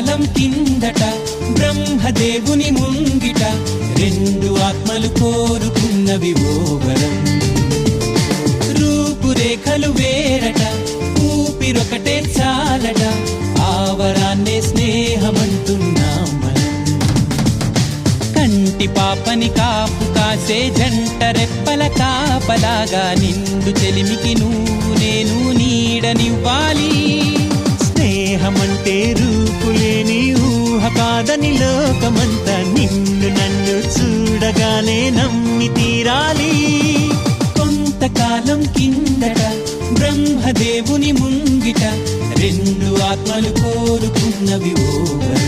కొంతకాలం కిందట బ్రహ్మదేవుని ముంగిట రెండు ఆత్మలు కోరుకున్నవి ఓ వరం. రూపురేఖలు వేరట, ఊపిరొకటే చాలట, ఆ వరాన్నే స్నేహమంటున్నాం మనం. కంటి పాపని కాపు కాసే జంట రెప్పల కాపలాగా నిండు చెలిమికి నువ్వు నేను నీడనివ్వాలి. స్నేహమంటే రూపులేని ఊహ కాదని లోకమంతా నిన్ను నన్ను చూడగానే నమ్మి తీరాలి. కొంతకాలం కిందట బ్రహ్మదేవుని ముంగిట రెండు ఆత్మలు కోరుకున్నవి ఓ వరం.